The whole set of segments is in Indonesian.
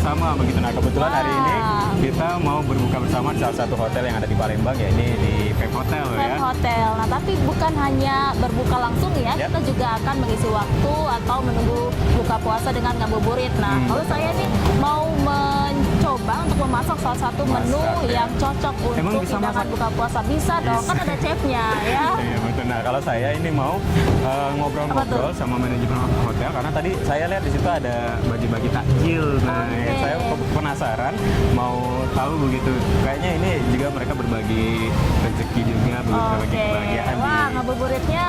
bersama begitu. Nah kebetulan hari ini kita mau berbuka bersama di salah satu hotel yang ada di Palembang ya, ini di Pep Hotel ya. Pep Hotel. Nah tapi bukan hanya berbuka langsung ya, kita juga akan mengisi waktu atau menunggu buka puasa dengan ngabuburit. Nah kalau saya nih mau mencoba untuk memasak salah satu menu yang cocok untuk hidangan buka puasa, bisa dong, kan ada chefnya ya. Iya betul. Nah kalau saya ini mau ngobrol-ngobrol sama manajemen hotel karena tadi saya lihat di situ ada bagi-bagi takjil. Nah saya penasaran mau tahu begitu. Kayaknya ini juga mereka berbagi rezeki juga, berbagi kebahagiaan. Wah ngabuburitnya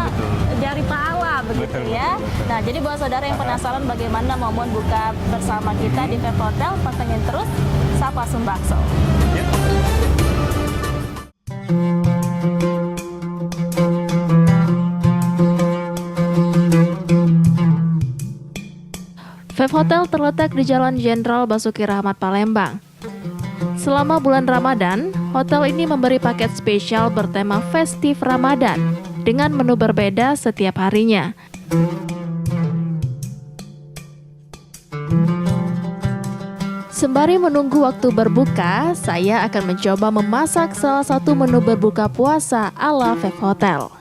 dari pahala begitu ya. Betul. Nah jadi buat saudara yang penasaran bagaimana momen buka bersama kita di Pep Hotel, pantengin terus Sapa Sumbakso. Pep Hotel terletak di Jalan Jenderal Basuki Rahmat, Palembang. Selama bulan Ramadan, hotel ini memberi paket spesial bertema Festif Ramadan dengan menu berbeda setiap harinya. Sembari menunggu waktu berbuka, saya akan mencoba memasak salah satu menu berbuka puasa ala Pep Hotel.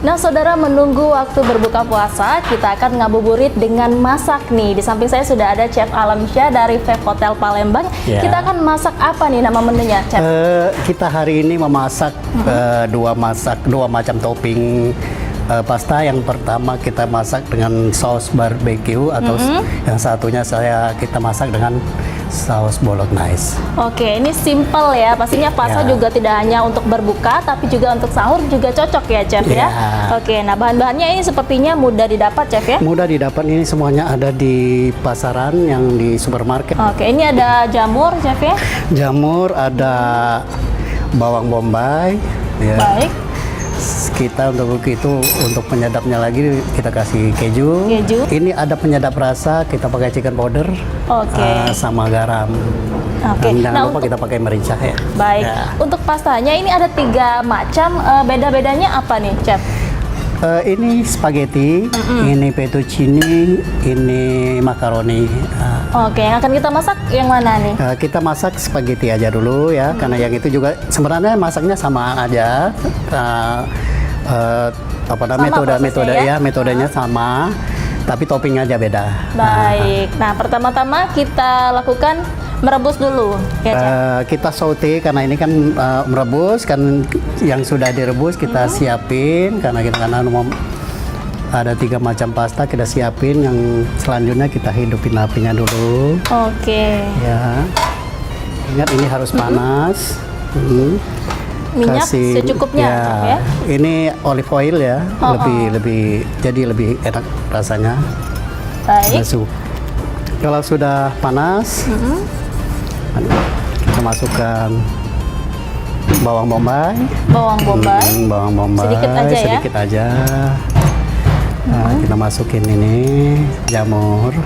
Nah saudara, menunggu waktu berbuka puasa, kita akan ngabuburit dengan masak nih. Di samping saya sudah ada Chef Alamsyah dari Pep Hotel Palembang. Kita akan masak apa nih nama menunya, Chef? Kita hari ini memasak dua macam topping pasta. Yang pertama kita masak dengan saus barbecue atau yang satunya kita masak dengan saus bolognese. Oke, ini simple ya. Pastinya pasta juga tidak hanya untuk berbuka, tapi juga untuk sahur juga cocok ya, Chef ya. Oke, nah bahan-bahannya ini sepertinya mudah didapat, Chef ya? Mudah didapat, ini semuanya ada di pasaran yang di supermarket. Oke, ini ada jamur, Chef ya? Jamur, ada bawang bombay. Ya. Baik. Kita untuk penyedapnya lagi kita kasih keju. Ini ada penyedap rasa, kita pakai chicken powder. Sama garam. Dan jangan lupa kita pakai merica ya. Baik. Untuk pastanya ini ada 3 macam. Beda-bedanya apa nih, Chef? Ini spaghetti, ini fettuccine, ini makaroni. Oke, yang akan kita masak yang mana nih? Kita masak spaghetti aja dulu ya, karena yang itu juga sebenarnya masaknya sama aja. Metodenya sama, tapi toppingnya aja beda. Baik. Nah, pertama-tama kita lakukan merebus dulu ya, Chef? Kita saute karena ini kan merebus kan, yang sudah direbus kita siapin karena mau ada 3 macam pasta, kita siapin. Yang selanjutnya kita hidupin apinya dulu. Oke. Ya, ingat ini harus panas. Minyak secukupnya ya. Ini olive oil ya, lebih enak rasanya. Baik. Kalau sudah panas, kita masukkan bawang bombay. Bawang bombay. Sedikit aja. Nah, kita masukin ini jamur.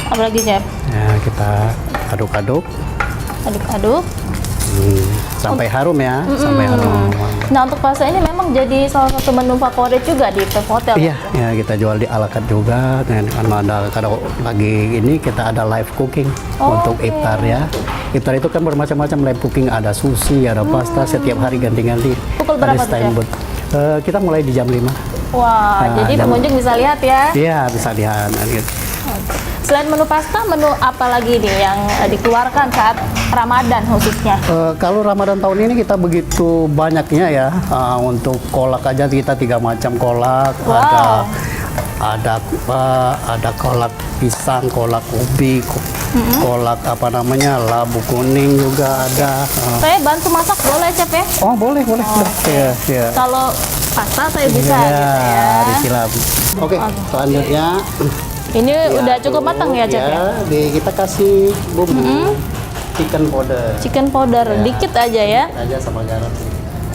Apa lagi, Chef? Ya, kita aduk-aduk. Sampai harum ya, sampai harum. Nah, untuk pasta ini memang jadi salah satu menu favorit juga di Pep Hotel. Iya, ya kita jual di ala carte juga. Dan kalau lagi ini kita ada live cooking untuk iftar ya. Iftar itu kan bermacam-macam live cooking, ada sushi, ada pasta, setiap hari ganti-ganti. Pukul berapa tuh? Kita mulai di jam 5. Wah, jadi pengunjung bisa lihat ya? Iya, bisa lihat. Selain menu pasta, menu apa lagi nih yang dikeluarkan saat Ramadan khususnya? Kalau Ramadan tahun ini kita begitu banyaknya ya. Untuk kolak aja kita 3 macam kolak. Ada kolak pisang, kolak ubi, kolak labu kuning juga ada. Saya bantu masak boleh, Chef ya? Oh boleh. Ya. Kalau pasta saya bisa gitu ya. Disilap. Oke, selanjutnya. Ini udah cukup matang ya, Chef ya? Kita kasih bumbu chicken powder dikit aja ya. Dikit aja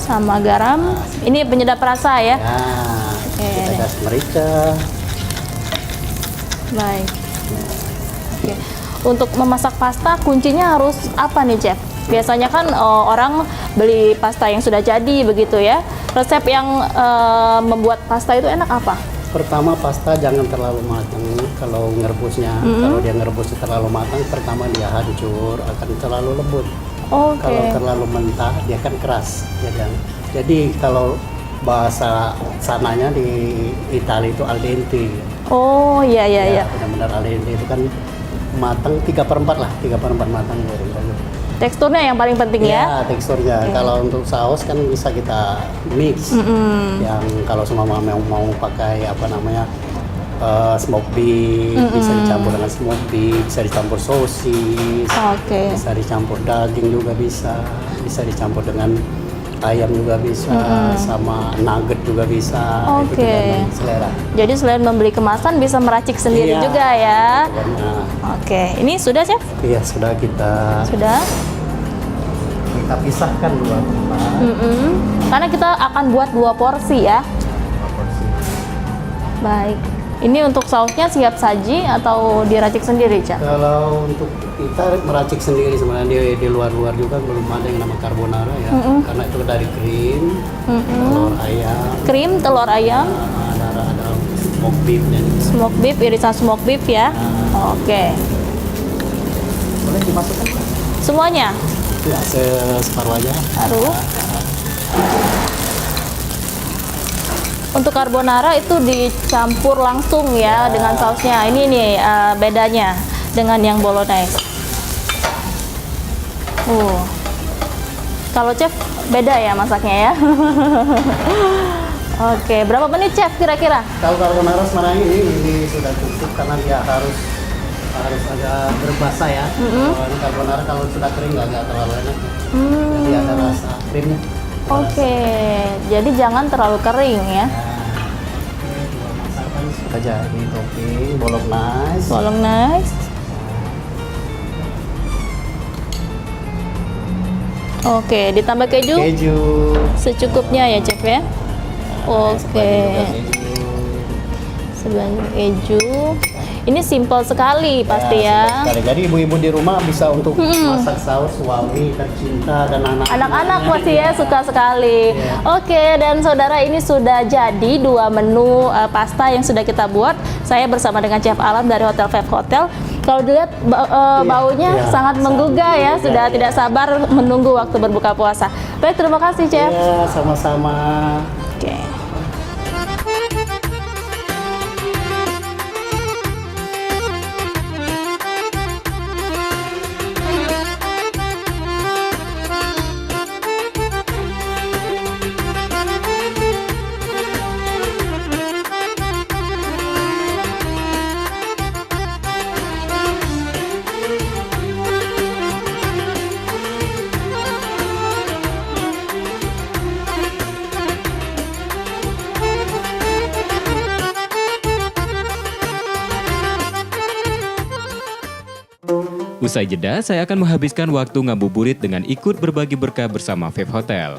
sama garam. Ini penyedap rasa ya. Kita kasih merica. Baik. Oke. Untuk memasak pasta kuncinya harus apa nih, Chef? Biasanya kan orang beli pasta yang sudah jadi begitu ya. Resep yang membuat pasta itu enak apa? Pertama pasta jangan terlalu matang kalau ngerebusnya. Kalau dia ngerebusnya terlalu matang, pertama dia hancur, akan terlalu lembut. Oke. Kalau terlalu mentah dia kan keras, ya kan. Jadi kalau bahasa sananya di Italia itu al dente. Oh iya iya iya. Benar-benar al dente itu kan matang 3/4 lah, 3/4 matang baru. Teksturnya yang paling penting ya. Ya, teksturnya. Kalau untuk saus kan bisa kita mix. Yang kalau semua mau pakai apa namanya smoke beef, bisa dicampur dengan smoke beef, bisa dicampur sosis, Oke. bisa dicampur daging juga bisa dicampur dengan ayam juga bisa, sama nugget juga bisa. Itu Oke. tergantung selera. Jadi selain membeli kemasan bisa meracik sendiri Iya. juga ya. Nah, Oke, ini sudah chef? iya sudah kita Sudah. pisahkan dua tempat. Karena kita akan buat 2 porsi ya. Baik. Ini untuk sausnya siap saji atau diracik sendiri, Cak? Kalau untuk kita meracik sendiri sebenarnya di luar-luar juga belum ada yang nama carbonara ya, karena itu dari krim, telur ayam, Krim, telur ayam, ada smoke beef dan smoke beef, irisan smoke beef ya. Oke. boleh dimasukkan Semuanya? ya separuh aja. Taruh. Untuk carbonara itu dicampur langsung ya dengan sausnya. Ini nih bedanya dengan yang bolognese. Kalau chef beda ya masaknya ya. Oke, berapa menit chef kira-kira? Kalau carbonara sebenarnya ini sudah cukup karena dia harus agak berbasa ya. Kalau ini carbonara kalau sudah kering nggak terlalu enak. Jadi ada rasa krimnya. Oke, jadi jangan terlalu kering ya. Dua masakan sudah jadi topping bolognese. Bolognese. Oke, ditambah keju Keju. secukupnya ya chef ya. Oke, sebanyak keju. Ini simple sekali pasti ya. Sekali. Jadi ibu-ibu di rumah bisa untuk masak saus suami tercinta dan Anak-anak pasti ya suka sekali. Oke, dan saudara ini sudah jadi 2 menu pasta yang sudah kita buat. Saya bersama dengan Chef Alam dari Hotel Five Hotel. Kalau dilihat baunya sangat menggugah ya. Sudah tidak sabar menunggu waktu berbuka puasa. Baik, terima kasih Chef. Ya, sama-sama. Oke. Usai jeda, saya akan menghabiskan waktu ngabuburit dengan ikut berbagi berkah bersama Five Hotel.